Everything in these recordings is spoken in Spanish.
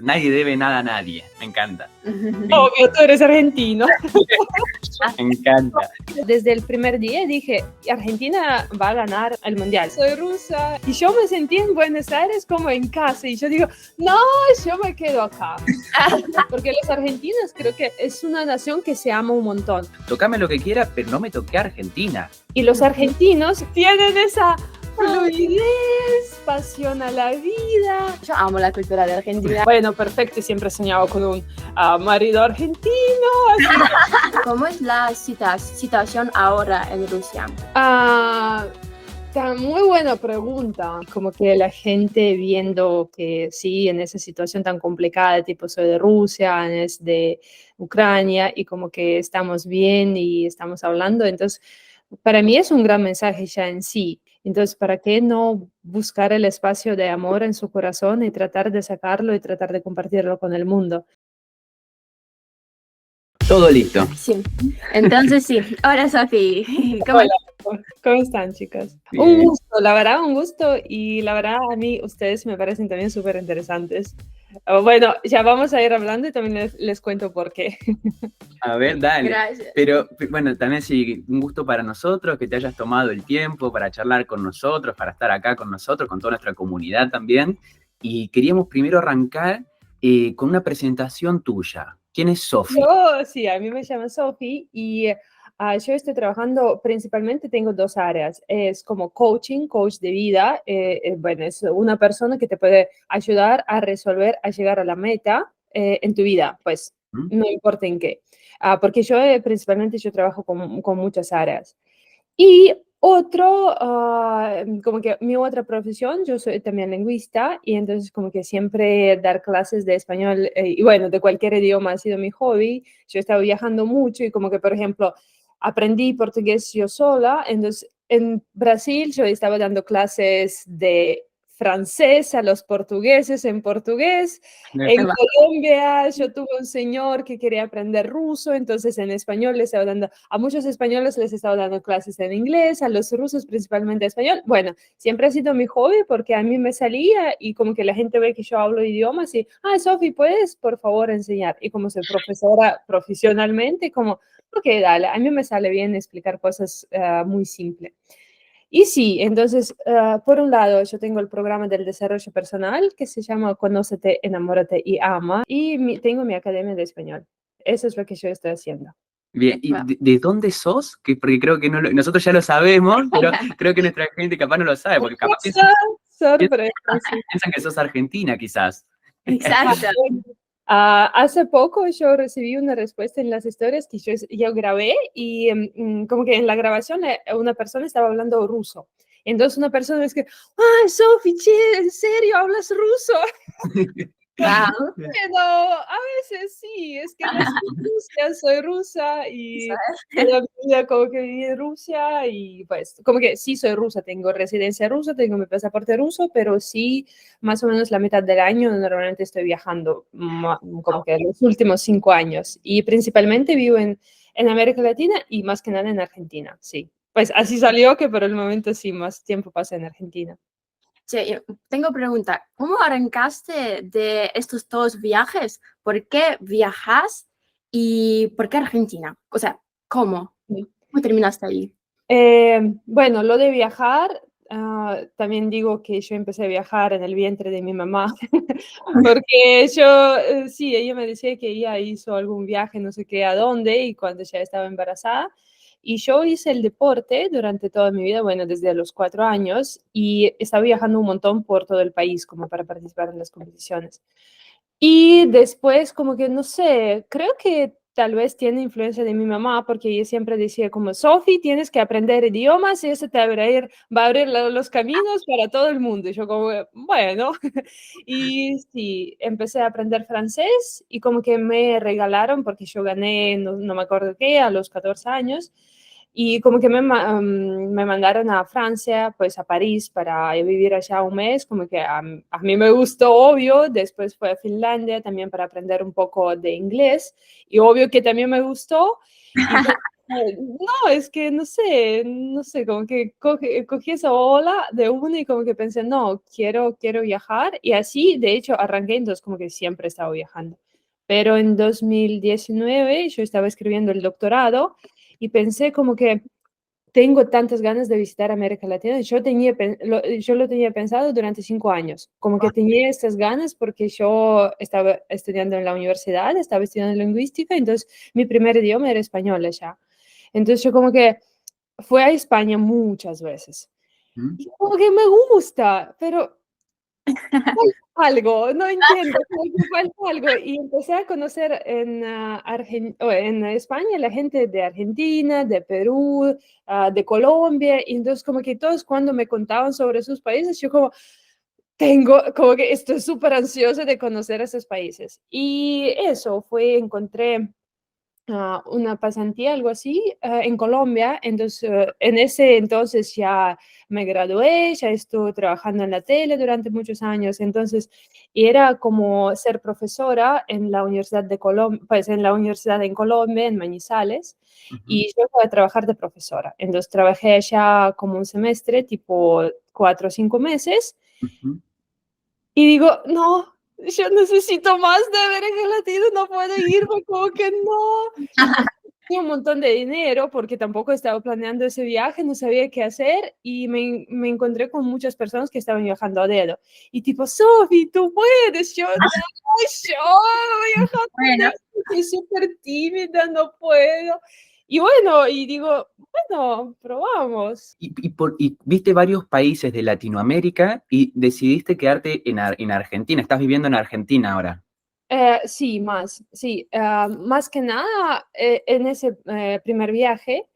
Nadie debe nada a nadie. Me encanta. Obvio, tú eres argentino. Me encanta. Desde el primer día dije, Argentina va a ganar el mundial. Soy rusa y yo me sentí en Buenos Aires como en casa y yo digo, no, yo me quedo acá. Porque los argentinos creo que es una nación que se ama un montón. Tocame lo que quiera, pero no me toqué a Argentina. Y los argentinos tienen esa fluidez, pasión a la vida. Yo amo la cultura de Argentina. Bueno, perfecto, siempre he soñado con un marido argentino. ¿Cómo es la situación ahora en Rusia? Muy buena pregunta. Como que la gente viendo que sí, en esa situación tan complicada, tipo soy de Rusia, es de Ucrania, y como que estamos bien y estamos hablando, entonces para mí es un gran mensaje ya en sí. Entonces, ¿para qué no buscar el espacio de amor en su corazón y tratar de sacarlo y tratar de compartirlo con el mundo? Todo listo. Sí. Entonces sí. Hola, Sofi. ¿Cómo están, chicas? Bien. Un gusto, la verdad, un gusto. Y la verdad, a mí ustedes me parecen también súper interesantes. Bueno, ya vamos a ir hablando y también les cuento por qué. A ver, dale. Gracias. Pero bueno, también sí, un gusto para nosotros que te hayas tomado el tiempo para charlar con nosotros, para estar acá con nosotros, con toda nuestra comunidad también. Y queríamos primero arrancar con una presentación tuya. ¿Quién es Sofi? Sí, a mí me llamo Sofi y yo estoy trabajando principalmente, tengo dos áreas. Es como coach de vida. Bueno, es una persona que te puede ayudar a resolver, a llegar a la meta en tu vida, pues no importa en qué. Porque yo principalmente yo trabajo con muchas áreas. Y otro, como que mi otra profesión, yo soy también lingüista y entonces como que siempre dar clases de español y bueno, de cualquier idioma ha sido mi hobby. Yo he estado viajando mucho y como que, por ejemplo, aprendí portugués yo sola. Entonces, en Brasil yo estaba dando clases de francés a los portugueses en portugués. En Colombia yo tuve un señor que quería aprender ruso, entonces en español les estaba dando, a muchos españoles les estaba dando clases en inglés, a los rusos principalmente español. Bueno, siempre ha sido mi hobby porque a mí me salía y como que la gente ve que yo hablo idiomas y, Sofi, ¿puedes por favor enseñar? Y como soy profesora profesionalmente, como, ok, dale, a mí me sale bien explicar cosas muy simples. Y sí, entonces, por un lado, yo tengo el programa del desarrollo personal que se llama Conócete, Enamórate y Ama, y tengo mi academia de español. Eso es lo que yo estoy haciendo. Bien, ¿y de dónde sos? Porque creo que nosotros ya lo sabemos, pero creo que nuestra gente capaz no lo sabe, porque capaz piensan que sos argentina, quizás. Exacto. Hace poco yo recibí una respuesta en las historias que yo grabé y como que en la grabación una persona estaba hablando ruso. Entonces una persona me dice, Sofi, ¿en serio hablas ruso? Wow. Pero a veces sí, es que nací en Rusia, soy rusa y toda mi vida como que viví en Rusia y pues como que sí soy rusa, tengo residencia rusa, tengo mi pasaporte ruso, pero sí más o menos la mitad del año normalmente estoy viajando, como que los últimos 5 años y principalmente vivo en América Latina y más que nada en Argentina, sí. Pues así salió que por el momento sí, más tiempo pasa en Argentina. Che, tengo pregunta. ¿Cómo arrancaste de estos dos viajes? ¿Por qué viajas y por qué Argentina? O sea, ¿cómo? ¿Cómo terminaste ahí? Bueno, lo de viajar, también digo que yo empecé a viajar en el vientre de mi mamá, porque yo, sí, ella me decía que ella hizo algún viaje, no sé qué, a dónde, y cuando ya estaba embarazada. Y yo hice el deporte durante toda mi vida, bueno, desde los 4 años, y estaba viajando un montón por todo el país como para participar en las competiciones. Y después, como que, no sé, creo que tal vez tiene influencia de mi mamá, porque ella siempre decía como, Sofi, tienes que aprender idiomas y eso te va a abrir los caminos para todo el mundo. Y yo como, bueno, y sí, empecé a aprender francés y como que me regalaron, porque yo gané, no me acuerdo qué, a los 14 años. Y como que me mandaron a Francia, pues a París, para vivir allá un mes, como que a mí me gustó, obvio. Después fue a Finlandia también para aprender un poco de inglés, y obvio que también me gustó. No, es que no sé, como que cogí esa ola de una y como que pensé, no, quiero viajar. Y así, de hecho, arranqué, entonces como que siempre he estado viajando. Pero en 2019 yo estaba escribiendo el doctorado y pensé como que tengo tantas ganas de visitar América Latina. Yo lo tenía pensado durante 5 años, como que tenía estas ganas porque yo estaba estudiando en la universidad, estaba estudiando lingüística, entonces mi primer idioma era español ya. Entonces yo como que fui a España muchas veces ¿Mm? y como que me gusta, pero algo, no entiendo, como que falta algo. Y empecé a conocer en España la gente de Argentina, de Perú, de Colombia, y entonces como que todos cuando me contaban sobre sus países, yo como como que estoy súper ansiosa de conocer esos países. Y eso fue, encontré una pasantía, algo así, en Colombia. Entonces, en ese entonces ya me gradué, ya estuve trabajando en la tele durante muchos años. Entonces, y era como ser profesora en la Universidad de Colombia, pues en la universidad en Colombia, en Manizales, Ujú, y yo iba a trabajar de profesora. Entonces, trabajé allá como un semestre, tipo 4 o 5 meses, ujú. y digo, no, yo necesito más de América Latina, no puedo irme, como que no. Y tenía un montón de dinero porque tampoco estaba planeando ese viaje, no sabía qué hacer y me encontré con muchas personas que estaban viajando a dedo. Y tipo, Sofi, tú puedes, yo no, yo viajando a Bueno, dedo, soy súper tímida, no puedo. Y bueno, y digo, bueno, probamos. Y viste varios países de Latinoamérica y decidiste quedarte en Argentina. Estás viviendo en Argentina ahora. Sí, sí. Más que nada, en ese primer viaje,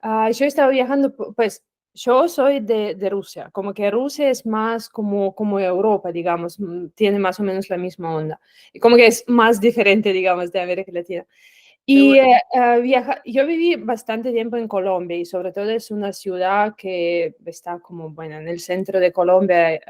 yo estaba viajando, pues yo soy de Rusia, como que Rusia es más como Europa, digamos, tiene más o menos la misma onda, y como que es más diferente, digamos, de América Latina. Y seguro. yo viví bastante tiempo en Colombia y sobre todo es una ciudad que está como, bueno, en el centro de Colombia,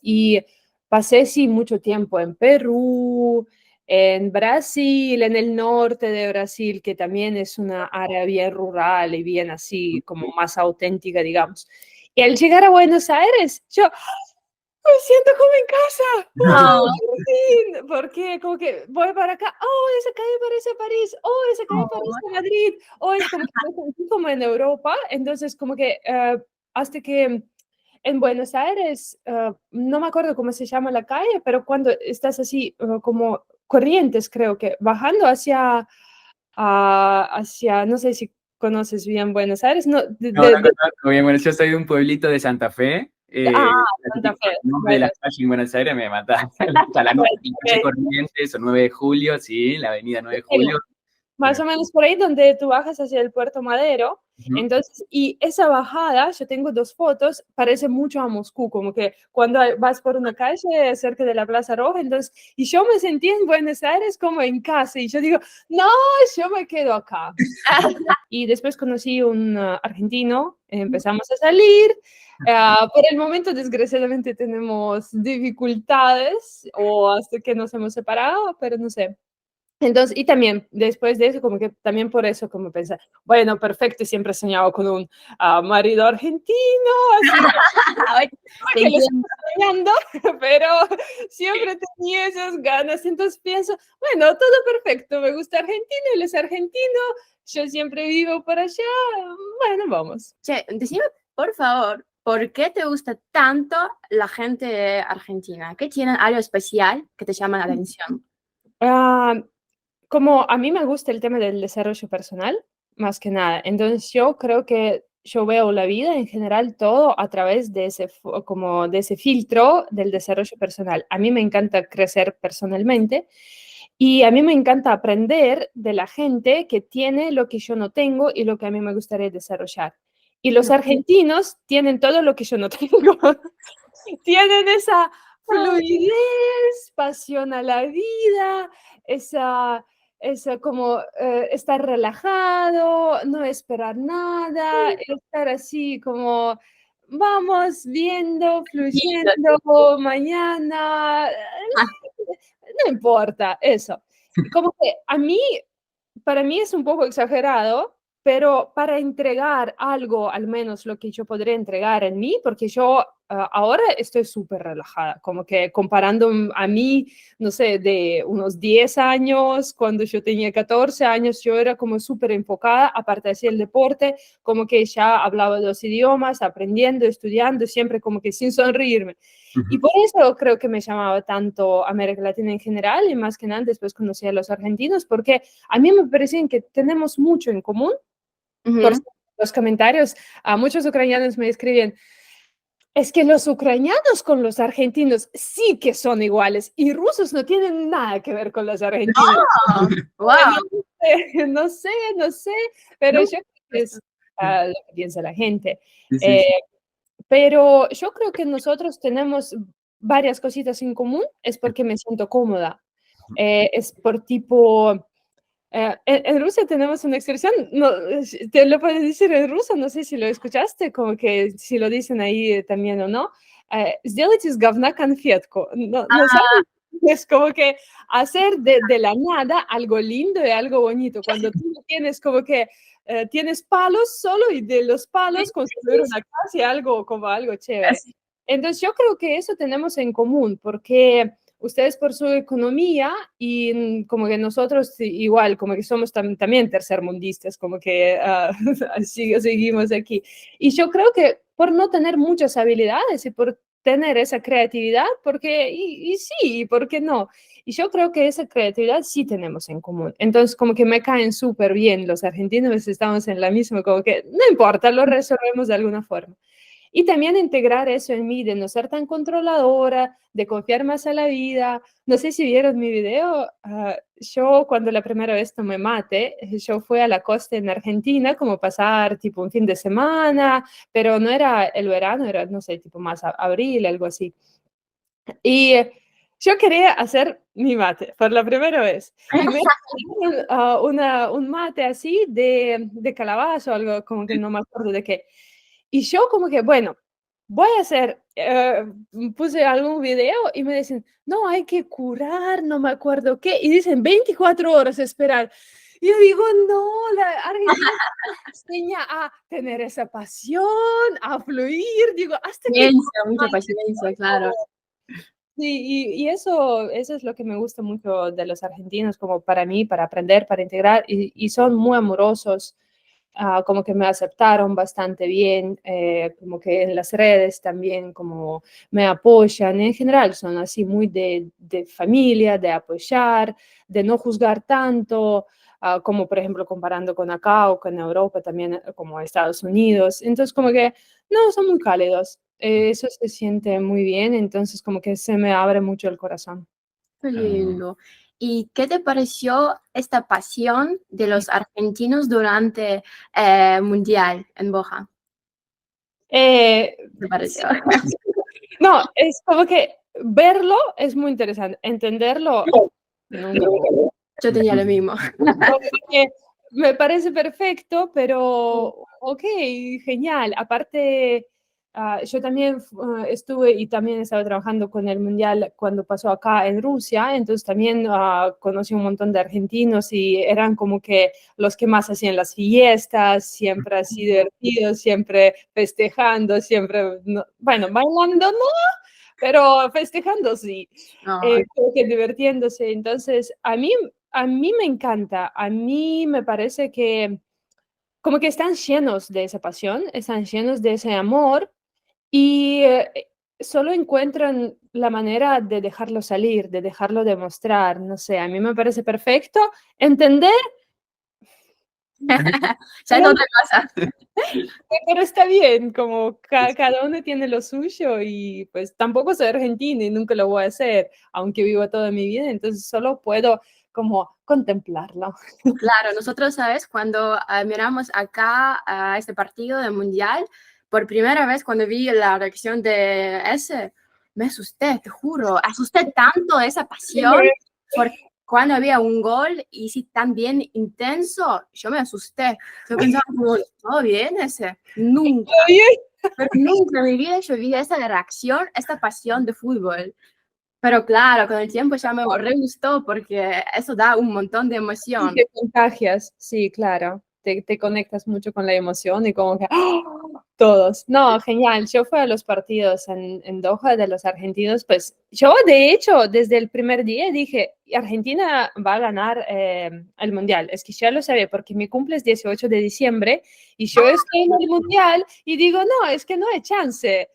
y pasé sí mucho tiempo en Perú, en Brasil, en el norte de Brasil, que también es una área bien rural y bien así como más auténtica, digamos. Y al llegar a Buenos Aires, yo me siento como en casa. ¡Wow! No, Por fin. Porque como que voy para acá, oh, esa calle parece París, oh, esa calle parece no. Madrid, oh, es como que me sentí como en Europa. Entonces, como que hasta que en Buenos Aires, no me acuerdo cómo se llama la calle, pero cuando estás así como Corrientes, creo que bajando hacia, no sé si conoces bien Buenos Aires, no, No, no conozco bien. Bueno, yo soy de un pueblito de Santa Fe. ah, La Santa típica Fe. nombre de Bueno, las calles en Buenos Aires me mata. Hasta la calle bueno, Corrientes o 9 de Julio, sí, la avenida 9 de bueno, Julio. más o menos por ahí donde tú bajas hacia el Puerto Madero. Ujú. Entonces, y esa bajada, yo tengo dos fotos, parece mucho a Moscú, como que cuando vas por una calle cerca de la Plaza Roja, entonces, y yo me sentí en Buenos Aires como en casa, y yo digo, no, yo me quedo acá. Y después conocí un argentino, empezamos a salir. Por el momento, desgraciadamente, tenemos dificultades o hasta que nos hemos separado, pero no sé. Entonces, y también después de eso, como que también por eso, como pensé, bueno, perfecto, siempre he soñado con un marido argentino, así Ay, te que lo sigo entiendo. soñando, pero siempre tenía esas ganas. Entonces pienso, bueno, todo perfecto, me gusta Argentina, él es argentino, yo siempre vivo por allá, bueno, vamos. Che, decime, por favor, ¿por qué te gusta tanto la gente argentina? ¿Qué tienen algo especial que te llama la atención? Ah, como a mí me gusta el tema del desarrollo personal, más que nada, entonces yo creo que yo veo la vida en general todo a través de como de ese filtro del desarrollo personal. A mí me encanta crecer personalmente y a mí me encanta aprender de la gente que tiene lo que yo no tengo y lo que a mí me gustaría desarrollar. Y los argentinos tienen todo lo que yo no tengo. Tienen esa fluidez, pasión a la vida, esa como estar relajado, no esperar nada, estar así como vamos viendo, fluyendo, mañana, no importa, eso. Y como que para mí es un poco exagerado, pero para entregar algo, al menos lo que yo podría entregar en mí, porque yo ahora estoy súper relajada, como que comparando a mí, no sé, de unos 10 años, cuando yo tenía 14 años, yo era como súper enfocada, aparte de hacer el deporte, como que ya hablaba 2 idiomas, aprendiendo, estudiando, siempre como que sin sonreírme. Y por eso creo que me llamaba tanto América Latina en general y más que nada después conocí a los argentinos, porque a mí me parecen que tenemos mucho en común. Por los comentarios, a muchos ucranianos me escriben, es que los ucranianos con los argentinos sí que son iguales y rusos no tienen nada que ver con los argentinos. ¡Oh! ¡Wow! No sé, pero No. yo creo que es lo que piensa la gente. Sí, sí, sí. Pero yo creo que nosotros tenemos varias cositas en común, es porque me siento cómoda. Es por tipo... en Rusia tenemos una expresión, no, te lo puedes decir en ruso, no sé si lo escuchaste, como que si lo dicen ahí también o no. Сделать из говна конфетку. No sabes, es como que hacer de la nada algo lindo y algo bonito. Cuando tú tienes como que tienes palos solo y de los palos construir una casa y algo como algo chévere. Entonces yo creo que eso tenemos en común, porque ustedes por su economía y como que nosotros igual, como que somos también tercermundistas, como que seguimos aquí. Y yo creo que por no tener muchas habilidades y por tener esa creatividad, porque, y sí, ¿por qué no? Y yo creo que esa creatividad sí tenemos en común. Entonces, como que me caen súper bien los argentinos, estamos en la misma, como que no importa, lo resolvemos de alguna forma. Y también integrar eso en mí, de no ser tan controladora, de confiar más a la vida. No sé si vieron mi video, yo cuando la primera vez tomé mate, yo fui a la costa en Argentina, como pasar tipo un fin de semana, pero no era el verano, era, no sé, tipo más abril, algo así. Y yo quería hacer mi mate por la primera vez. Y me un mate así de calabaza o algo, como que no me acuerdo de qué. Y yo como que, bueno, voy a hacer, puse algún video y me dicen, no, hay que curar, no me acuerdo qué, y dicen 24 horas esperar. Y yo digo, no, la Argentina enseña a tener esa pasión, a fluir, digo, hasta que... Paciencia, mucha paciencia, claro. Sí, y eso es lo que me gusta mucho de los argentinos, como para mí, para aprender, para integrar, y son muy amorosos. Como que me aceptaron bastante bien, como que en las redes también como me apoyan, en general son así muy de familia, de apoyar, de no juzgar tanto, como por ejemplo comparando con acá o con Europa, también como Estados Unidos, entonces como que no, son muy cálidos, eso se siente muy bien, entonces como que se me abre mucho el corazón. Qué lindo. ¿Y qué te pareció esta pasión de los argentinos durante el Mundial en Boja? ¿Te pareció? No, es como que verlo es muy interesante, entenderlo, no. Yo tenía lo mismo. Me parece perfecto, pero ok, genial. Aparte, yo también estuve y también estaba trabajando con el Mundial cuando pasó acá en Rusia, entonces también conocí un montón de argentinos y eran como que los que más hacían las fiestas, siempre así divertidos, siempre festejando, siempre, bueno, bailando no, pero festejando sí, No, creo que divirtiéndose. Entonces, a mí me encanta, a mí me parece que como que están llenos de esa pasión, están llenos de ese amor y solo encuentran la manera de dejarlo salir, de dejarlo demostrar, no sé, a mí me parece perfecto entender, ya es otra cosa. pero está bien, como cada uno tiene lo suyo y pues tampoco soy argentina y nunca lo voy a hacer, aunque vivo toda mi vida, entonces solo puedo como contemplarlo. Claro, nosotros, ¿sabes? Cuando miramos acá a este partido del Mundial, por primera vez cuando vi la reacción de ese, me asusté, te juro, asusté tanto de esa pasión, porque cuando había un gol y sí tan bien intenso, yo me asusté. Yo pensaba, como, ¿todo bien ese? Nunca, pero nunca en mi vida yo vi esa reacción, esta pasión de fútbol. Pero claro, con el tiempo ya me re gustó porque eso da un montón de Y emoción. te contagias, sí, claro. te conectas mucho con la emoción y como que ¡ah! Todos. No, genial. Yo fui a los partidos en Doha de los argentinos, pues yo de hecho desde el primer día dije, Argentina va a ganar el Mundial. Es que ya lo sabía porque mi cumple es 18 de diciembre y yo estoy en el Mundial y digo, no, es que no hay chance.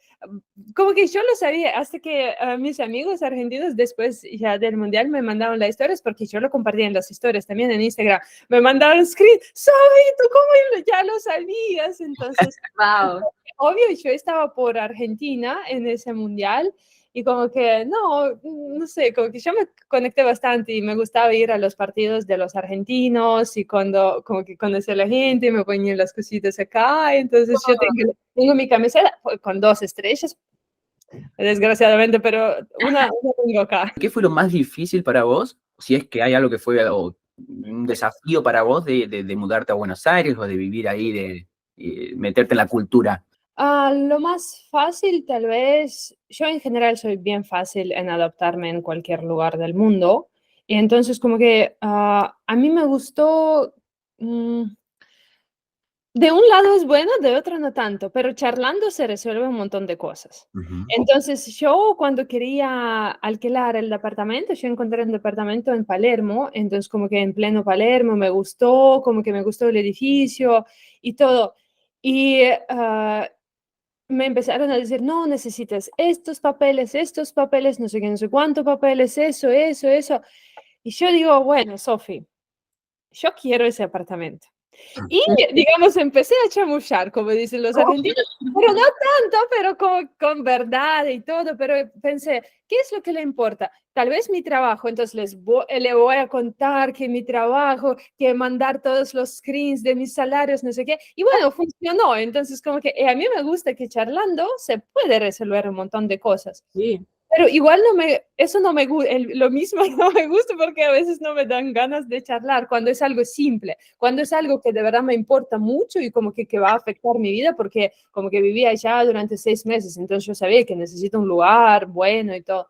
Como que yo lo sabía, hasta que mis amigos argentinos después ya del Mundial me mandaron las historias, porque yo lo compartí en las historias también en Instagram, me mandaron screen, Sofi, ¿tú cómo ya lo sabías? Entonces, Wow. obvio, yo estaba por Argentina en ese Mundial y como que, no sé, como que yo me conecté bastante y me gustaba ir a los partidos de los argentinos y cuando como que conocí a la gente, me ponía las cositas acá, entonces yo tengo mi camiseta con 2 estrellas, desgraciadamente, pero una tengo acá. ¿Qué fue lo más difícil para vos? Si es que hay algo que fue un desafío para vos de mudarte a Buenos Aires o de vivir ahí, de meterte en la cultura. Lo más fácil, tal vez, yo en general soy bien fácil en adaptarme en cualquier lugar del mundo. Y entonces, como que a mí me gustó, de un lado es bueno, de otro no tanto, pero charlando se resuelve un montón de cosas. Ujú. Entonces, yo cuando quería alquilar el departamento, yo encontré un departamento en Palermo, entonces como que en pleno Palermo me gustó, como que me gustó el edificio y todo. Y me empezaron a decir, no, necesitas estos papeles, no sé qué, no sé cuántos papeles, eso. Y yo digo, bueno, Sofi, yo quiero ese apartamento. Y, digamos, empecé a chamullar, como dicen los argentinos, pero no tanto, pero con verdad y todo, pero pensé, ¿qué es lo que le importa? Tal vez mi trabajo, entonces le voy a contar que mi trabajo, que mandar todos los screens de mis salarios, no sé qué, y bueno, funcionó, entonces como que a mí me gusta que charlando se puede resolver un montón de cosas. Sí. Pero igual eso no me gusta, lo mismo no me gusta porque a veces no me dan ganas de charlar cuando es algo simple, cuando es algo que de verdad me importa mucho y como que va a afectar mi vida porque como que vivía allá durante 6 meses, entonces yo sabía que necesito un lugar bueno y todo.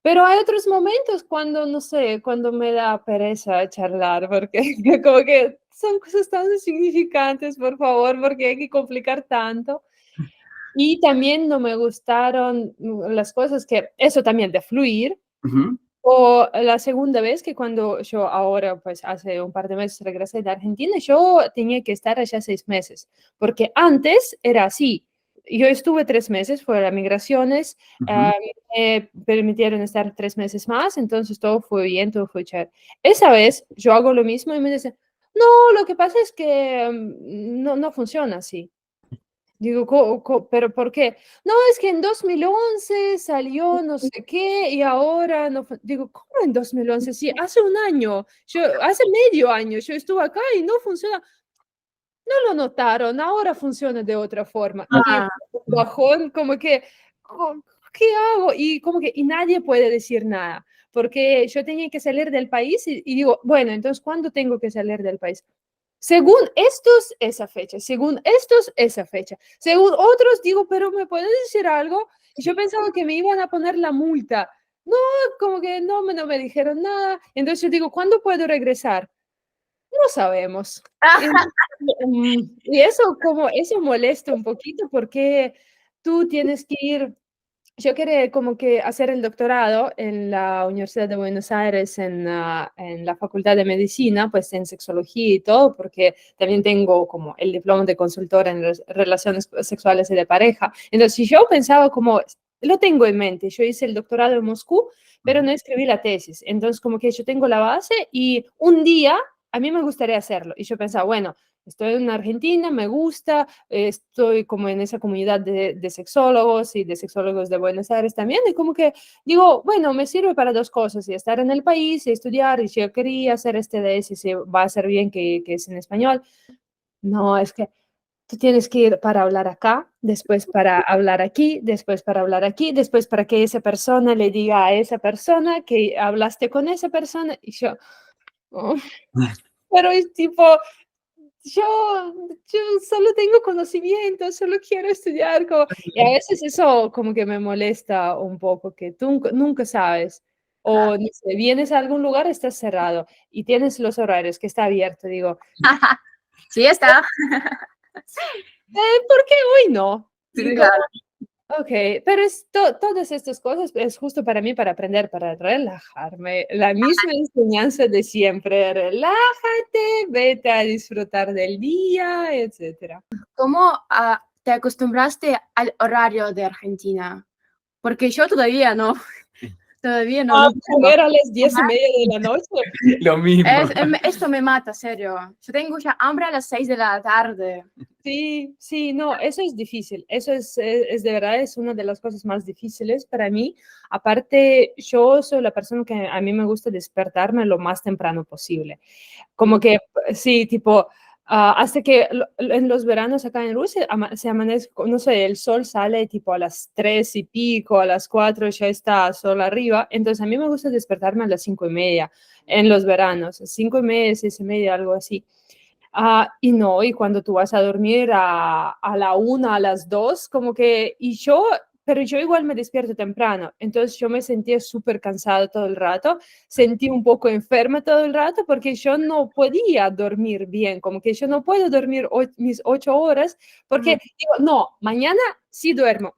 Pero hay otros momentos cuando, no sé, cuando me da pereza charlar porque como que son cosas tan insignificantes, por favor, porque hay que complicar tanto. Y también no me gustaron las cosas que, eso también de fluir, Ujú. o la segunda vez que cuando yo ahora, pues hace un par de meses regresé de Argentina, yo tenía que estar allá 6 meses, porque antes era así. Yo estuve 3 meses, fueron las migraciones, Ujú. me permitieron estar 3 meses más, entonces todo fue bien, todo fue chévere. Esa vez yo hago lo mismo y me dicen, no, lo que pasa es que no funciona así. Digo, ¿pero por qué? No, es que en 2011 salió no sé qué y ahora no. Digo, ¿cómo en 2011? Sí, hace un año, hace medio año yo estuve acá y no funciona. No lo notaron, ahora funciona de otra forma. Y Ah, bajón, como que, ¿qué hago? Y como que, y nadie puede decir nada, porque yo tenía que salir del país y digo, bueno, entonces, ¿cuándo tengo que salir del país? Según estos, esa fecha. Según estos, esa fecha. Según otros, digo, pero ¿me puedes decir algo? Y yo pensaba que me iban a poner la multa. No, como que no me dijeron nada. Entonces yo digo, ¿cuándo puedo regresar? No sabemos. Y, y eso molesta un poquito porque tú tienes que ir. Yo quería como que hacer el doctorado en la Universidad de Buenos Aires, en la Facultad de Medicina, pues en sexología y todo, porque también tengo como el diploma de consultora en relaciones sexuales y de pareja. Entonces, si yo pensaba como, lo tengo en mente, yo hice el doctorado en Moscú, pero no escribí la tesis. Entonces, como que yo tengo la base y un día a mí me gustaría hacerlo. Y yo pensaba, bueno, estoy en Argentina, me gusta, estoy como en esa comunidad de sexólogos y de sexólogos de Buenos Aires también, y como que digo, bueno, me sirve para 2 cosas, y estar en el país y estudiar, y si yo quería hacer este de ese, si va a ser bien que es en español. No, es que tú tienes que ir para hablar acá, después para hablar aquí, después para hablar aquí, después para que esa persona le diga a esa persona que hablaste con esa persona, y yo, oh, pero es tipo, yo, yo solo tengo conocimiento, solo quiero estudiar, y a veces eso como que me molesta un poco, que tú nunca sabes, o no sé, vienes a algún lugar, está cerrado, y tienes los horarios que está abierto, digo, Sí, está. ¿Por qué hoy no? Sí. Claro. Ok, pero todas estas cosas es justo para mí, para aprender, para relajarme. La misma enseñanza de siempre, relájate, vete a disfrutar del día, etcétera. ¿Cómo te acostumbraste al horario de Argentina? Porque yo todavía no, todavía no, A no puedo. comer a las 10:30 de la noche. Lo mismo. Esto me mata, serio. Yo tengo ya hambre a las 6 de la tarde. Sí, sí, no, eso es difícil. Eso es de verdad, es una de las cosas más difíciles para mí. Aparte, yo soy la persona que a mí me gusta despertarme lo más temprano posible. Como que, sí, tipo, hasta que en los veranos acá en Rusia se amanece, no sé, el sol sale tipo a las 3 y pico, a las 4 ya está sol arriba. Entonces, a mí me gusta despertarme a las 5:30 en los veranos, 5:30, 6:30, algo así. Y no, y cuando tú vas a dormir a la 1, a las 2, como que, pero yo igual me despierto temprano, entonces yo me sentía súper cansada todo el rato, sentí un poco enferma todo el rato porque yo no podía dormir bien, como que yo no puedo dormir mis 8 horas porque digo, no, mañana sí duermo.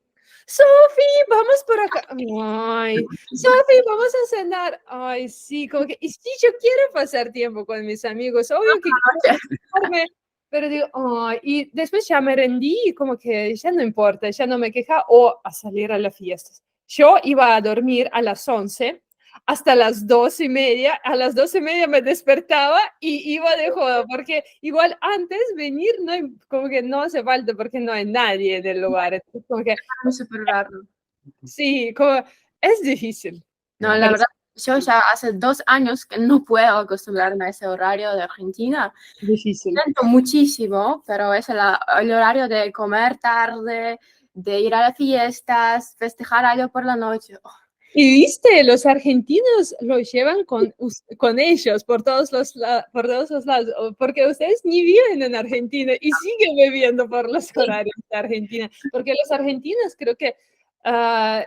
Sofi, vamos por acá. Ay, Sofi, vamos a cenar. Ay, sí, como que, y sí, yo quiero pasar tiempo con mis amigos, obvio que pero digo, ay, y después ya me rendí y como que ya no importa, ya no me queja o a salir a las fiestas. Yo iba a dormir a las 11 hasta las 2:30, a las 2:30 me despertaba y iba de joda, porque igual antes venir no, como que no hace falta porque no hay nadie en el lugar. Entonces, como que, Es súper raro. sí, como es difícil. No, la Pero verdad, yo ya hace 2 años que no puedo acostumbrarme a ese horario de Argentina. es difícil. Siento muchísimo, pero es el horario de comer tarde, de ir a las fiestas, festejar algo por la noche. Oh, Y viste, los argentinos lo llevan con ellos por todos los lados, porque ustedes ni viven en Argentina y siguen bebiendo por los horarios de Argentina, porque los argentinos creo que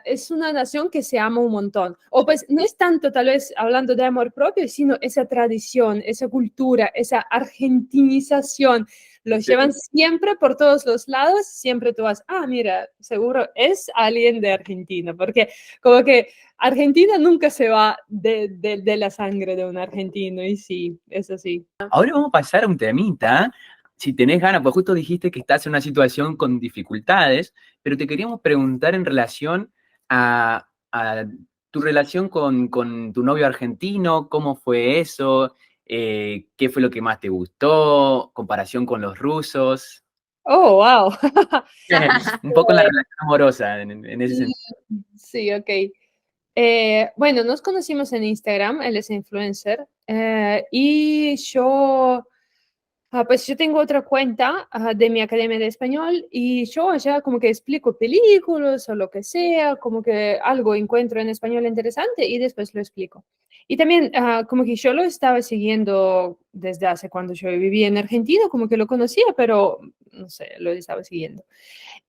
es una nación que se ama un montón. O pues no es tanto tal vez hablando de amor propio, sino esa tradición, esa cultura, esa argentinización. Los llevan siempre por todos los lados, siempre tú vas, mira, seguro es alguien de Argentina, porque como que Argentina nunca se va de la sangre de un argentino, y sí, es así. Ahora vamos a pasar a un temita. Si tenés ganas, pues justo dijiste que estás en una situación con dificultades, pero te queríamos preguntar en relación a tu relación con tu novio argentino, cómo fue eso, qué fue lo que más te gustó, comparación con los rusos. Oh, wow. Un poco en la relación amorosa en ese sentido. Sí, ok. Bueno, nos conocimos en Instagram, él es influencer, y pues yo tengo otra cuenta de mi academia de español y yo allá como que explico películas o lo que sea, como que algo encuentro en español interesante y después lo explico. Y también como que yo lo estaba siguiendo desde hace cuando yo vivía en Argentina, como que lo conocía, pero no sé, lo estaba siguiendo.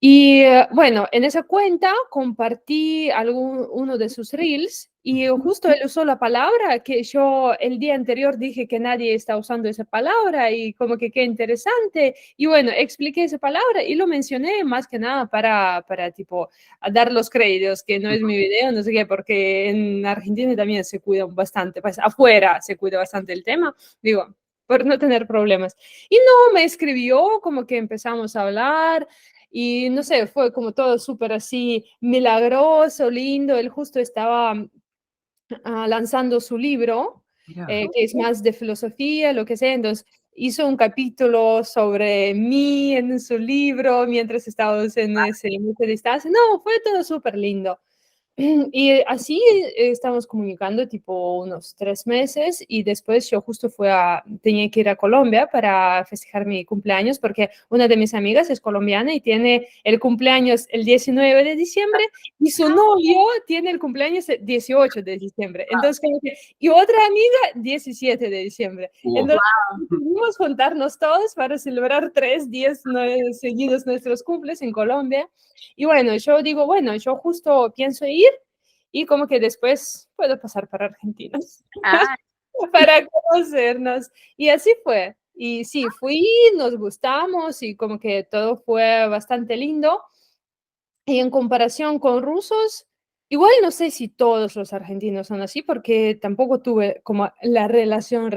Y bueno, en esa cuenta compartí uno de sus reels y justo él usó la palabra que yo el día anterior dije que nadie está usando esa palabra y como que qué interesante. Y bueno, expliqué esa palabra y lo mencioné más que nada para tipo a dar los créditos, que no es mi video, no sé qué, porque en Argentina también se cuida bastante, pues afuera se cuida bastante el tema, digo, por no tener problemas. Y no, me escribió, como que empezamos a hablar. Y no sé, fue como todo súper así milagroso, lindo. Él justo estaba lanzando su libro, que es más de filosofía, lo que sea. Entonces, hizo un capítulo sobre mí en su libro mientras estábamos en esa distancia. No, fue todo súper lindo. Y así estamos comunicando tipo unos 3 meses y después yo justo tenía que ir a Colombia para festejar mi cumpleaños porque una de mis amigas es colombiana y tiene el cumpleaños el 19 de diciembre y su novio tiene el cumpleaños el 18 de diciembre. Entonces, y otra amiga 17 de diciembre. Entonces, decidimos juntarnos todos para celebrar 3 días seguidos nuestros cumples en Colombia. Y bueno, yo digo, bueno, yo justo pienso ir y como que después puedo pasar para Argentina Ah, para conocernos. Y así fue. Y sí, fui, nos gustamos y como que todo fue bastante lindo. Y en comparación con rusos, igual no sé si todos los argentinos son así, porque tampoco tuve como la relación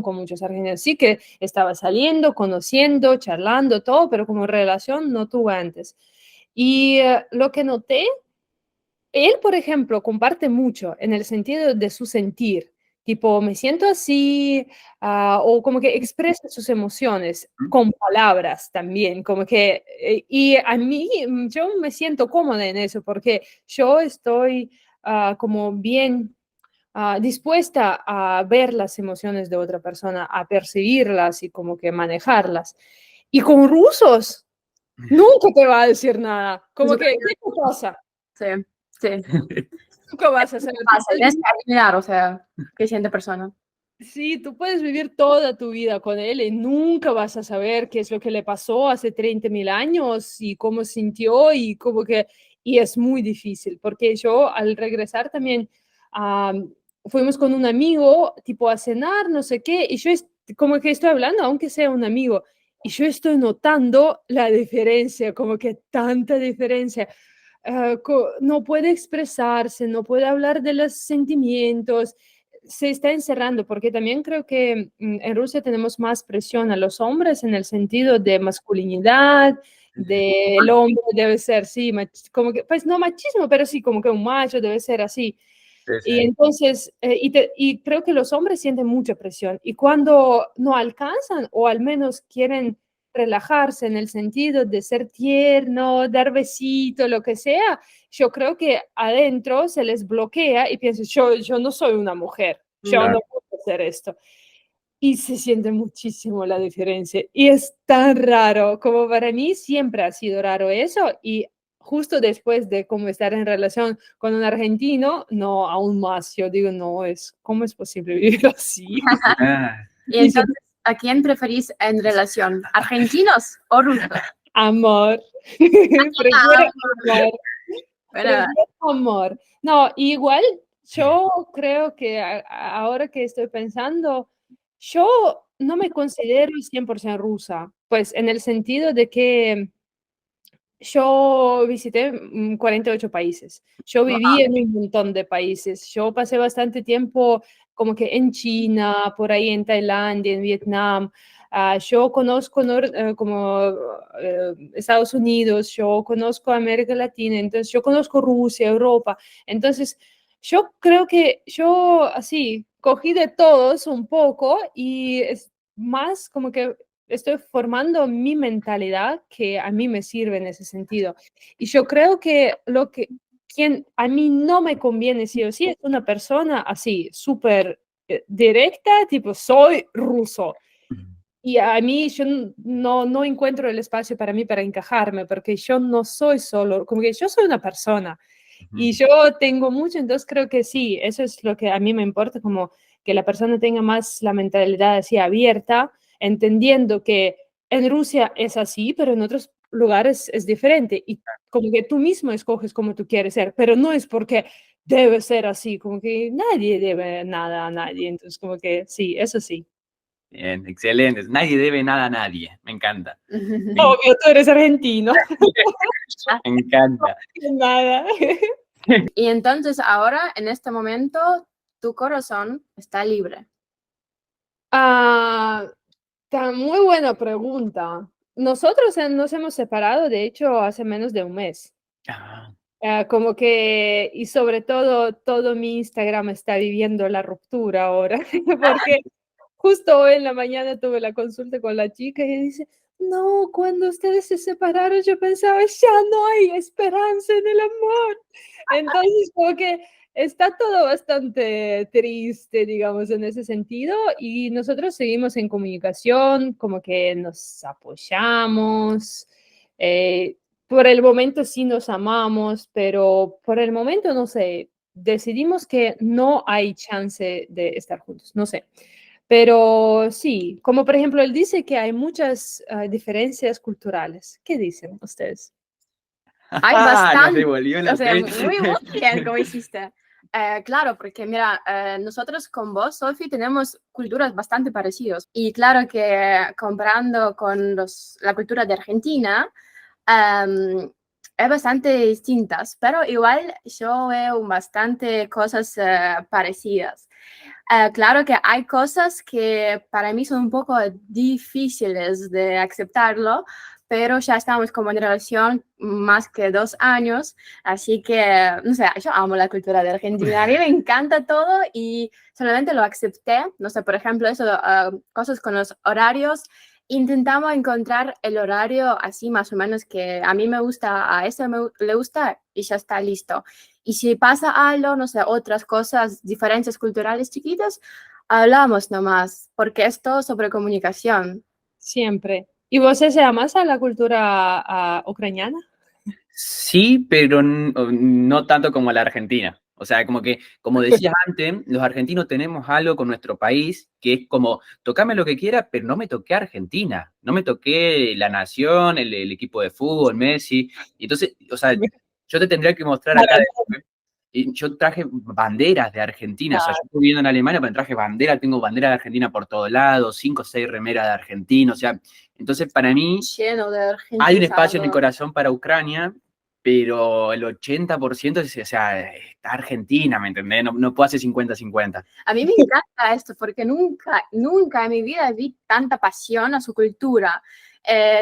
con muchos argentinos. Sí que estaba saliendo, conociendo, charlando, todo, pero como relación no tuve antes. Y lo que noté, él, por ejemplo, comparte mucho en el sentido de su sentir, tipo, me siento así, o como que expresa sus emociones con palabras también, como que, y a mí, yo me siento cómoda en eso, porque yo estoy como bien dispuesta a ver las emociones de otra persona, a percibirlas y como que manejarlas. Y con rusos, nunca te va a decir nada, como que, ¿qué te pasa? Sí, sí. Nunca vas a saber. Pasa, tienes que adivinar, o sea, qué siente persona. Sí, tú puedes vivir toda tu vida con él y nunca vas a saber qué es lo que le pasó hace 30.000 años y cómo sintió y como que, y es muy difícil, porque yo al regresar también fuimos con un amigo, tipo a cenar, no sé qué, y yo como que estoy hablando, aunque sea un amigo, y yo estoy notando la diferencia, como que tanta diferencia. No puede expresarse, no puede hablar de los sentimientos, se está encerrando, porque también creo que en Rusia tenemos más presión a los hombres en el sentido de masculinidad, del hombre debe ser, sí, como que, pues no machismo, pero sí, como que un macho debe ser así. Sí, sí. Y entonces, y creo que los hombres sienten mucha presión y cuando no alcanzan o al menos quieren relajarse en el sentido de ser tierno, dar besito, lo que sea, yo creo que adentro se les bloquea y piensan, yo no soy una mujer, yo no puedo hacer esto. Y se siente muchísimo la diferencia. Y es tan raro, como para mí siempre ha sido raro eso. Y justo después de como estar en relación con un argentino, no, aún más. Yo digo, no, ¿cómo es posible vivir así? Y entonces, ¿a quién preferís en relación? ¿Argentinos o rusos? Amor. Prefiero amor. Bueno, Prefiero amor. No, igual yo creo que ahora que estoy pensando, yo no me considero 100% rusa, pues en el sentido de que yo visité 48 países, yo viví en un montón de países, yo pasé bastante tiempo como que en China, por ahí en Tailandia, en Vietnam. Yo conozco como Estados Unidos, yo conozco América Latina, entonces yo conozco Rusia, Europa. Entonces, yo creo que yo así cogí de todos un poco y es más como que estoy formando mi mentalidad que a mí me sirve en ese sentido. Y yo creo que quien a mí no me conviene sí o sí es una persona así, súper directa, tipo, soy ruso. Y a mí yo no encuentro el espacio para mí para encajarme, porque yo no soy solo, como que yo soy una persona y yo tengo mucho, entonces creo que sí, eso es lo que a mí me importa, como que la persona tenga más la mentalidad así abierta, entendiendo que en Rusia es así, pero en otros lugares es diferente y como que tú mismo escoges cómo tú quieres ser, pero no es porque debe ser así, como que nadie debe nada a nadie, entonces como que sí, eso sí. Bien, excelente. Nadie debe nada a nadie. Me encanta. Obvio, tú eres argentino. Me encanta. Nada. y entonces ahora, en este momento, tu corazón está libre. Muy buena pregunta. Nosotros nos hemos separado, de hecho, hace menos de un mes. Ah, Como que, y sobre todo mi Instagram está viviendo la ruptura ahora, porque justo hoy en la mañana tuve la consulta con la chica y dice, no, cuando ustedes se separaron yo pensaba, ya no hay esperanza en el amor. Entonces, como que está todo bastante triste, digamos, en ese sentido, y nosotros seguimos en comunicación, como que nos apoyamos. eh, por el momento sí nos amamos, pero por el momento no sé, decidimos que no hay chance de estar juntos, no sé. Pero sí, como por ejemplo, él dice que hay muchas diferencias culturales. ¿Qué dicen ustedes? Hay nos bastante, devolvió la o sea, fe. muy bien, como hiciste. Claro, porque mira, nosotros con vos, Sofi, tenemos culturas bastante parecidas. Y claro que comparando con la cultura de Argentina, es bastante distintas, pero igual yo veo bastante cosas parecidas. Claro que hay cosas que para mí son un poco difíciles de aceptarlo, pero ya estamos como en relación más que 2 años, así que, no sé, yo amo la cultura de Argentina, a mí me encanta todo y solamente lo acepté, no sé, por ejemplo, eso, cosas con los horarios, intentamos encontrar el horario así más o menos que a mí me gusta, a ese le gusta y ya está listo. Y si pasa algo, no sé, otras cosas, diferencias culturales chiquitas, hablamos nomás, porque es todo sobre comunicación. Siempre. ¿Y vos se amas a la cultura ucraniana? Sí, pero no tanto como la Argentina. O sea, como que, como decías antes, los argentinos tenemos algo con nuestro país que es como, tocame lo que quiera, pero no me toqué Argentina, no me toqué la nación, el equipo de fútbol, Messi. Y entonces, o sea, yo te tendría que mostrar acá después. Y yo traje banderas de Argentina, o sea, yo estuve viviendo en Alemania, pero traje bandera, tengo bandera de Argentina por todos lados, 5 o 6 remeras de Argentina, o sea, entonces para mí Lleno de hay un argentinos. espacio en mi corazón para Ucrania, pero el 80% es, o sea, está Argentina, ¿me entendés? No, no puedo hacer 50-50. A mí me encanta esto porque nunca, nunca en mi vida vi tanta pasión a su cultura.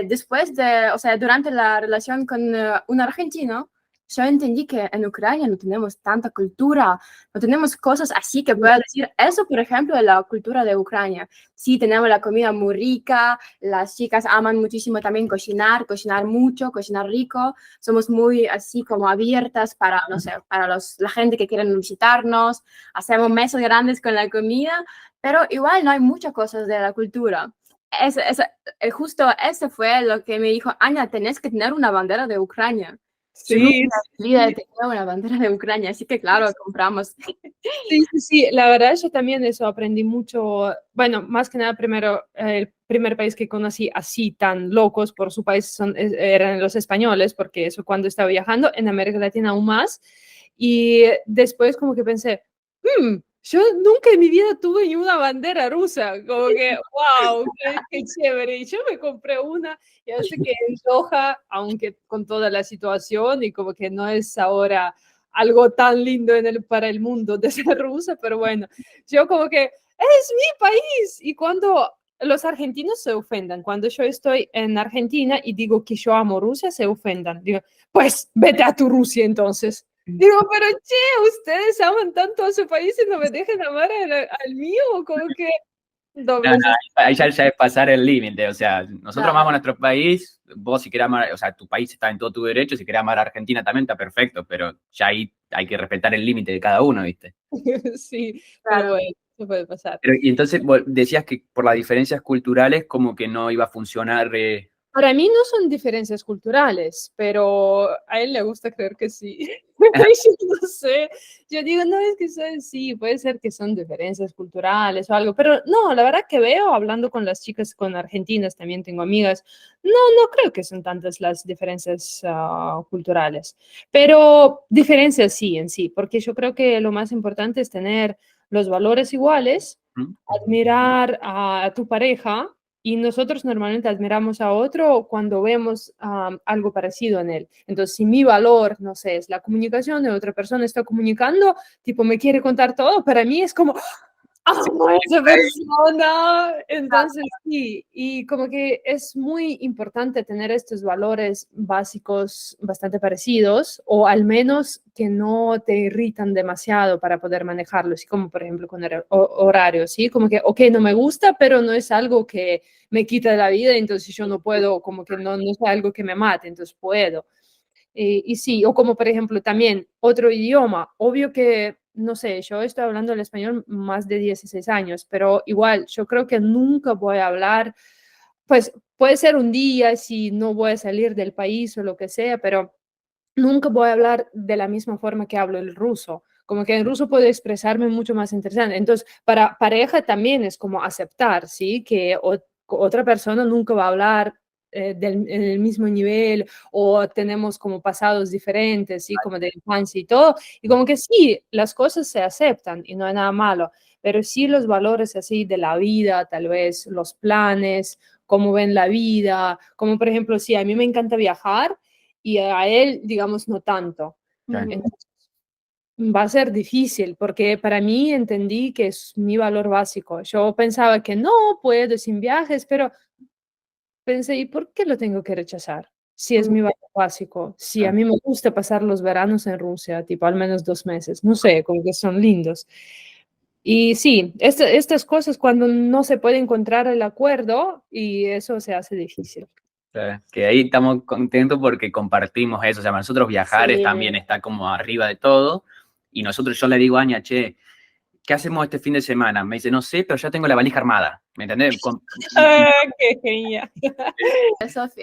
Después de, o sea, durante la relación con un argentino, yo entendí que en Ucrania no tenemos tanta cultura, no tenemos cosas así que pueda decir eso, por ejemplo, de la cultura de Ucrania. Sí, tenemos la comida muy rica, las chicas aman muchísimo también cocinar, cocinar mucho, cocinar rico, somos muy así como abiertas para, no sé, para la gente que quieren visitarnos, hacemos mesas grandes con la comida, pero igual no hay muchas cosas de la cultura. Justo ese fue lo que me dijo, Anya, tenés que tener una bandera de Ucrania. Yo nunca Sí, en mi vida he tenido una bandera de Ucrania, así que claro, compramos. sí, sí, sí, la verdad yo también eso aprendí mucho, bueno, más que nada primero, el primer país que conocí así tan locos por su país eran los españoles, porque eso cuando estaba viajando, en América Latina aún más, y después como que pensé, yo nunca en mi vida tuve ni una bandera rusa, como que, wow, qué chévere, y yo me compré una, y sé que en Doha, aunque con toda la situación y como que no es ahora algo tan lindo para el mundo de ser rusa, pero bueno, yo como que es mi país. Y cuando los argentinos se ofendan, cuando yo estoy en Argentina y digo que yo amo Rusia, se ofendan. Digo, pues vete a tu Rusia entonces. Digo, pero che, ustedes aman tanto a su país y no me dejen amar al mío, como que No, no, dobles. ahí ya es pasar el límite, o sea, nosotros Claro. amamos nuestro país, vos si querés amar, o sea, tu país está en todo tu derecho, si querés amar a Argentina también está perfecto, pero ya ahí hay que respetar el límite de cada uno, ¿viste? Sí, pero Claro. bueno, eso puede pasar. Pero, y entonces vos decías que por las diferencias culturales como que no iba a funcionar. Para mí no son diferencias culturales, pero a él le gusta creer que sí. Yo no sé, yo digo, no es que sí, puede ser que son diferencias culturales o algo, pero no, la verdad que veo, hablando con las chicas, con argentinas, también tengo amigas, no creo que son tantas las diferencias culturales, pero diferencias sí en sí, porque yo creo que lo más importante es tener los valores iguales, ¿Mm? admirar a tu pareja y nosotros normalmente admiramos a otro cuando vemos algo parecido en él. Entonces, si mi valor, no sé, es la comunicación y otra persona está comunicando, tipo, me quiere contar todo, para mí es como, amo a esa persona. Entonces, sí, y como que es muy importante tener estos valores básicos bastante parecidos, o al menos que no te irritan demasiado para poder manejarlo, así como por ejemplo con el horario, ¿sí? Como que, ok, no me gusta, pero no es algo que me quita de la vida, entonces yo no puedo, como que no es algo que me mate, entonces puedo. Y sí, o como por ejemplo también otro idioma, obvio que, no sé, yo estoy hablando el español más de 16 años, pero igual yo creo que nunca voy a hablar, pues puede ser un día si no voy a salir del país o lo que sea, pero nunca voy a hablar de la misma forma que hablo el ruso. Como que en ruso puedo expresarme mucho más interesante. Entonces, para pareja también es como aceptar, ¿sí? Que otra persona nunca va a hablar en el mismo nivel o tenemos como pasados diferentes, ¿sí? Como de infancia y todo. Y como que sí, las cosas se aceptan y no hay nada malo, pero sí los valores así de la vida, tal vez los planes, cómo ven la vida, como por ejemplo, sí, a mí me encanta viajar y a él, digamos, no tanto. Claro. Entonces, va a ser difícil porque para mí entendí que es mi valor básico. Yo pensaba que no puedo sin viajes, pero pensé, ¿y por qué lo tengo que rechazar? Si es mi valor básico, si a Claro. mí me gusta pasar los veranos en Rusia, tipo al menos 2 meses, no sé, como que son lindos. Y sí, estas cosas cuando no se puede encontrar el acuerdo y eso se hace difícil. Claro, que ahí estamos contentos porque compartimos eso. O sea, para nosotros viajar Sí. también está como arriba de todo. Y nosotros, yo le digo a Aña, che, ¿qué hacemos este fin de semana? Me dice, no sé, pero ya tengo la valija armada. ¿Me entendés? Qué genial. Sofi,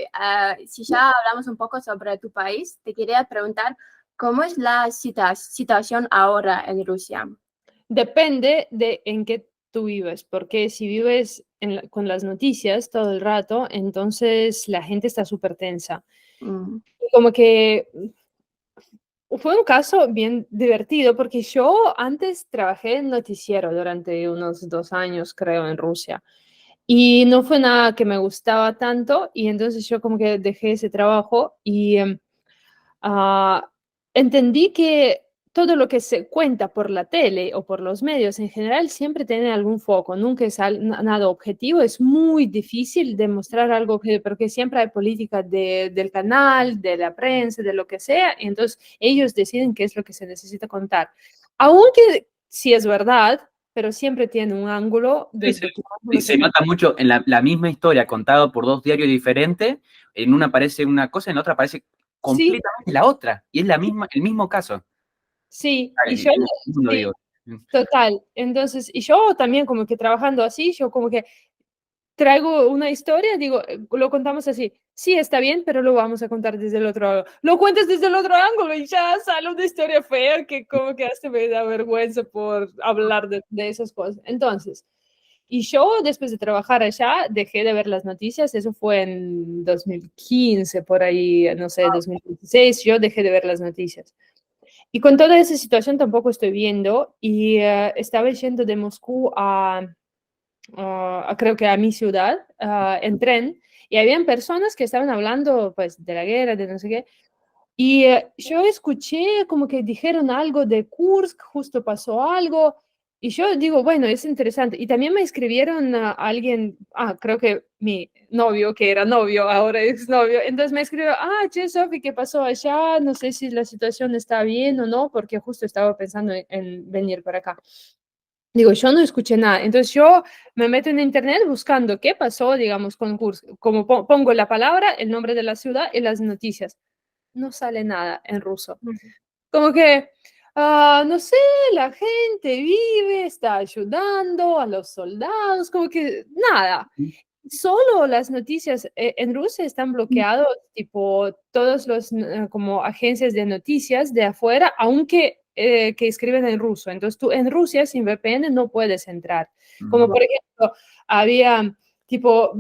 si ya hablamos un poco sobre tu país, te quería preguntar, ¿cómo es la situación ahora en Rusia? Depende de en qué tú vives, porque si vives con las noticias todo el rato, entonces la gente está súper tensa. Mm, Y como que fue un caso bien divertido porque yo antes trabajé en noticiero durante unos 2 años, creo, en Rusia. Y no fue nada que me gustaba tanto y entonces yo como que dejé ese trabajo y ah, entendí que todo lo que se cuenta por la tele o por los medios en general siempre tiene algún foco, nunca es nada objetivo, es muy difícil demostrar algo objetivo, porque siempre hay política del canal, de la prensa, de lo que sea, y entonces ellos deciden qué es lo que se necesita contar. Aunque sí es verdad, pero siempre tiene un ángulo Sí, desde tu sí, ángulo. se nota mucho en la misma historia contada por dos diarios diferentes. En una aparece una cosa, en la otra aparece Sí, completamente la otra. Y es la misma, el mismo caso. sí, y yo, El mismo, sí, digo. total. Entonces, y yo también como que trabajando así, yo como que traigo una historia, digo, lo contamos así. Sí, está bien, pero lo vamos a contar desde el otro ángulo. Lo cuentas desde el otro ángulo y ya sale una historia fea que como que hasta me da vergüenza por hablar de esas cosas. Entonces, y yo después de trabajar allá dejé de ver las noticias, eso fue en 2015, por ahí, no sé, 2016, yo dejé de ver las noticias. Y con toda esa situación tampoco estoy viendo y estaba yendo de Moscú creo que a mi ciudad, en tren, y habían personas que estaban hablando pues de la guerra, de no sé qué, y yo escuché como que dijeron algo de Kursk, justo pasó algo, y yo digo, bueno, es interesante. Y también me escribieron a alguien, creo que mi novio, que era novio, ahora es novio, entonces me escribió, che, Sofi, ¿qué pasó allá? No sé si la situación está bien o no, porque justo estaba pensando en venir para acá. Digo, yo no escuché nada. Entonces yo me meto en internet buscando qué pasó, digamos, con Kursk. Como pongo la palabra, el nombre de la ciudad y las noticias. No sale nada en ruso. mm. Como que, no sé, la gente vive, está ayudando a los soldados, como que nada. Solo las noticias en Rusia están bloqueados, tipo, todos los como agencias de noticias de afuera, aunque que escriben en ruso. Entonces tú en Rusia sin VPN no puedes entrar. Como por ejemplo, había tipo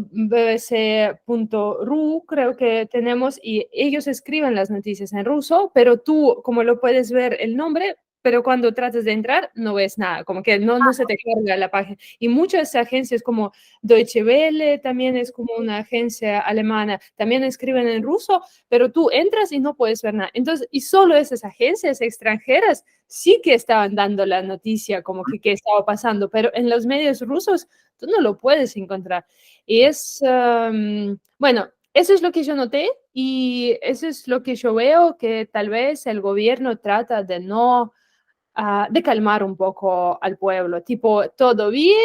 bbc.ru, creo que tenemos, y ellos escriben las noticias en ruso, pero tú, como lo puedes ver el nombre, pero cuando tratas de entrar no ves nada, como que no se te carga la página. Y muchas agencias como Deutsche Welle también es como una agencia alemana, también escriben en ruso, pero tú entras y no puedes ver nada. Entonces, y solo esas agencias extranjeras sí que estaban dando la noticia como que qué estaba pasando, pero en los medios rusos tú no lo puedes encontrar. Y es, bueno, eso es lo que yo noté y eso es lo que yo veo que tal vez el gobierno trata de no, de calmar un poco al pueblo, tipo, todo bien,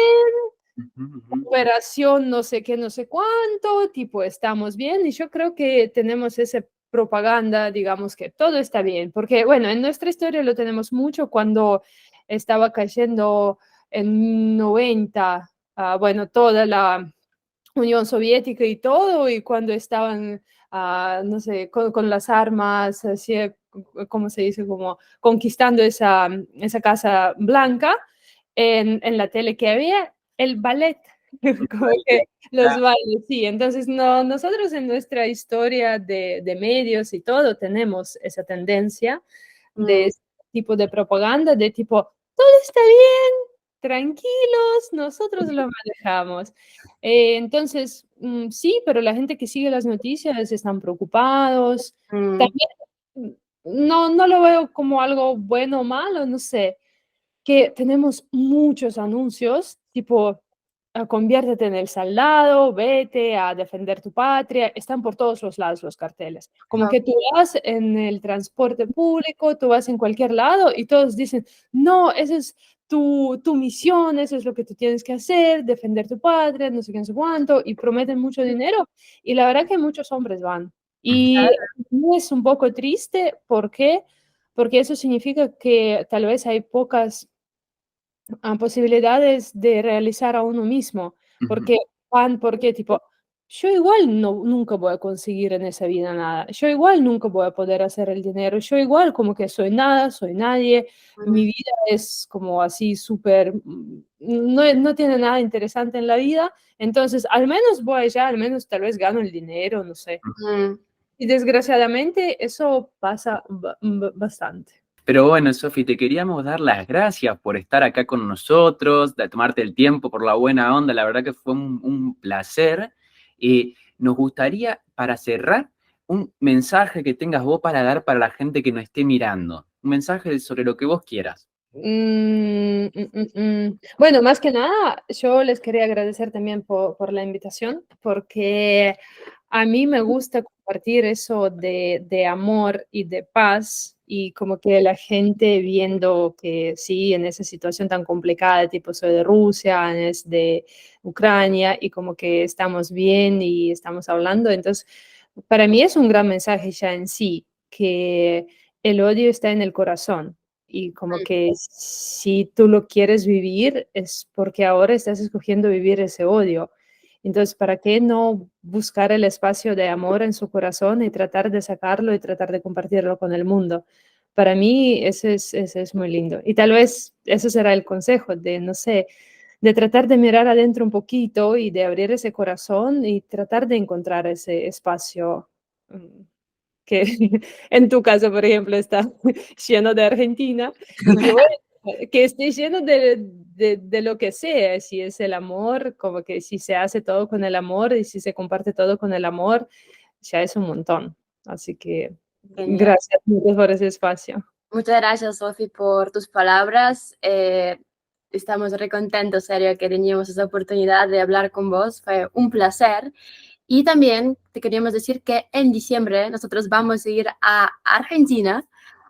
operación no sé qué, no sé cuánto, tipo, estamos bien, y yo creo que tenemos esa propaganda, digamos que todo está bien, porque bueno, en nuestra historia lo tenemos mucho cuando estaba cayendo en 90, bueno, toda la Unión Soviética y todo, y cuando estaban, no sé, con las armas, así, ¿cómo se dice? Como conquistando esa Casa Blanca, en la tele que había, el ballet como que los bailes, sí. Entonces, no, nosotros en nuestra historia de medios y todo tenemos esa tendencia de este tipo de propaganda, de tipo, todo está bien, tranquilos, nosotros lo manejamos. Entonces, sí, pero la gente que sigue las noticias están preocupados. También no lo veo como algo bueno o malo, no sé, que tenemos muchos anuncios, tipo, conviértete en el soldado, vete a defender tu patria, están por todos los lados los carteles. Como Ajá. que tú vas en el transporte público, tú vas en cualquier lado y todos dicen, no, esa es tu misión, eso es lo que tú tienes que hacer, defender tu patria, no sé qué, no sé cuánto, y prometen mucho dinero. Y la verdad que muchos hombres van. Y es un poco triste, ¿por qué? Porque eso significa que tal vez hay pocas posibilidades de realizar a uno mismo, Ujú. porque porque tipo, yo igual no, nunca voy a conseguir en esa vida nada, yo igual nunca voy a poder hacer el dinero, yo igual como que soy nada, soy nadie, mi vida es como así súper, no tiene nada interesante en la vida, entonces al menos voy allá, al menos tal vez gano el dinero, no sé. Y desgraciadamente eso pasa bastante. Pero bueno, Sofi, te queríamos dar las gracias por estar acá con nosotros, de tomarte el tiempo, por la buena onda. La verdad que fue un placer. Nos gustaría, para cerrar, un mensaje que tengas vos para dar para la gente que nos esté mirando. Un mensaje sobre lo que vos quieras. Bueno, más que nada, yo les quería agradecer también por la invitación, porque a mí me gusta compartir eso de amor y de paz y como que la gente viendo que sí, en esa situación tan complicada, tipo soy de Rusia, es de Ucrania y como que estamos bien y estamos hablando. Entonces, para mí es un gran mensaje ya en sí, que el odio está en el corazón y como que si tú lo quieres vivir es porque ahora estás escogiendo vivir ese odio. Entonces, ¿para qué no buscar el espacio de amor en su corazón y tratar de sacarlo y tratar de compartirlo con el mundo? Para mí ese es muy lindo. Y tal vez eso será el consejo de, no sé, de tratar de mirar adentro un poquito y de abrir ese corazón y tratar de encontrar ese espacio que en tu caso, por ejemplo, está lleno de Argentina y que, bueno, que esté lleno de lo que sea, si es el amor, como que si se hace todo con el amor y si se comparte todo con el amor, ya es un montón. Así que Genial. gracias mucho por ese espacio. Muchas gracias, Sofi, por tus palabras. Estamos re contentos, serio, que teníamos esa oportunidad de hablar con vos. Fue un placer. Y también te queríamos decir que en diciembre nosotros vamos a ir a Argentina.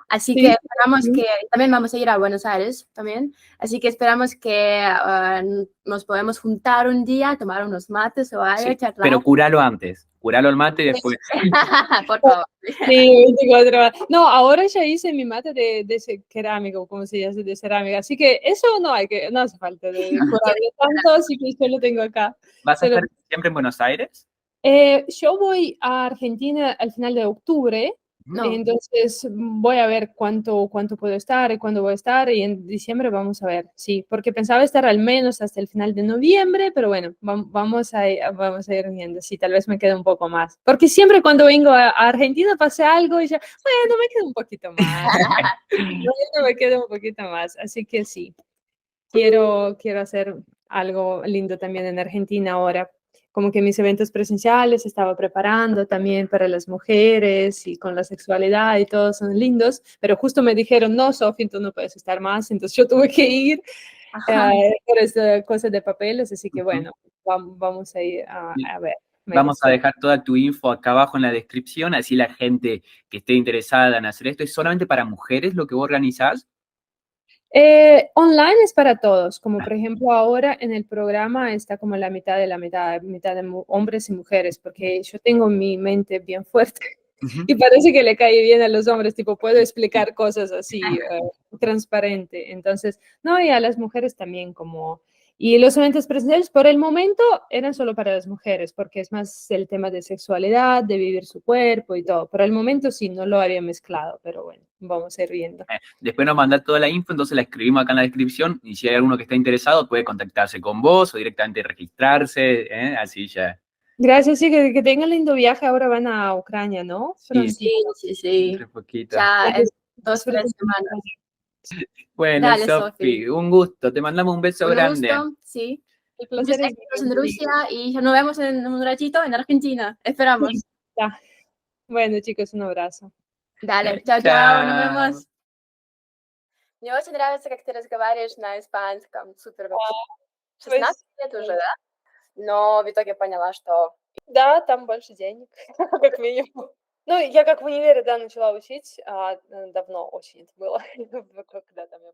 Así que Sí, esperamos sí. que también vamos a ir a Buenos Aires también. Así que esperamos que nos podemos juntar un día, tomar unos mates o algo, Sí, charlar. pero curalo antes. Curalo el mate y después. Por favor. Sí, 24 horas. No, ahora ya hice mi mate de cerámico, como se dice, de cerámica. Así que eso no hace falta de curarlo tanto, así que yo lo tengo acá. ¿Vas a Se lo- estar siempre en Buenos Aires? yo voy a Argentina al final de octubre, No. entonces voy a ver cuánto puedo estar y cuándo voy a estar, y en diciembre vamos a ver, sí, porque pensaba estar al menos hasta el final de noviembre, pero bueno, vamos a ir viendo, sí, tal vez me quede un poco más, porque siempre cuando vengo a Argentina pasa algo y ya, bueno, me quedo un poquito más, bueno, me quedo un poquito más, así que sí, quiero hacer algo lindo también en Argentina ahora. Como que mis eventos presenciales estaba preparando también para las mujeres y con la sexualidad y todos son lindos, pero justo me dijeron, no, Sofía, tú no puedes estar más, entonces yo tuve que ir por esta cosa de papeles, así que Ujú. bueno, vamos a ir a ver. Me Vamos a gusta. dejar toda tu info acá abajo en la descripción, así la gente que esté interesada en hacer esto, ¿es solamente para mujeres lo que vos organizás? Online es para todos, como por ejemplo ahora en el programa está como la mitad de la mitad, mitad de hombres y mujeres, porque yo tengo mi mente bien fuerte Ujú. y parece que le cae bien a los hombres, tipo puedo explicar cosas así transparente. Entonces, no, y a las mujeres también como Y los eventos presenciales por el momento eran solo para las mujeres, porque es más el tema de sexualidad, de vivir su cuerpo y todo. Por el momento sí, no lo había mezclado, pero bueno, vamos a ir viendo. Después nos mandás toda la info, entonces la escribimos acá en la descripción y si hay alguno que está interesado puede contactarse con vos o directamente registrarse, así ya. Gracias, sí, que tengan lindo viaje. Ahora van a Ucrania, ¿no? Sí, Sí. entre poquito. Ya en 2, 3 Disfruten. semanas. Bueno, Dale, Sofi, Sofi. un gusto, te mandamos un beso Un grande. gusto, sí. El Muchos placer es éxitos en mío. Rusia y ya nos vemos en un ratito en Argentina. Esperamos. Ya. Bueno, chicos, un abrazo. Далее. Чао-чао, nos vemos. Мне очень нравится, как ты разговариваешь на испанском. Супер вообще. 16 лет уже, да? Но в итоге поняла, что Да, там больше денег, как минимум. Ну, я как в универе, да, начала учить, давно очень это было, когда там я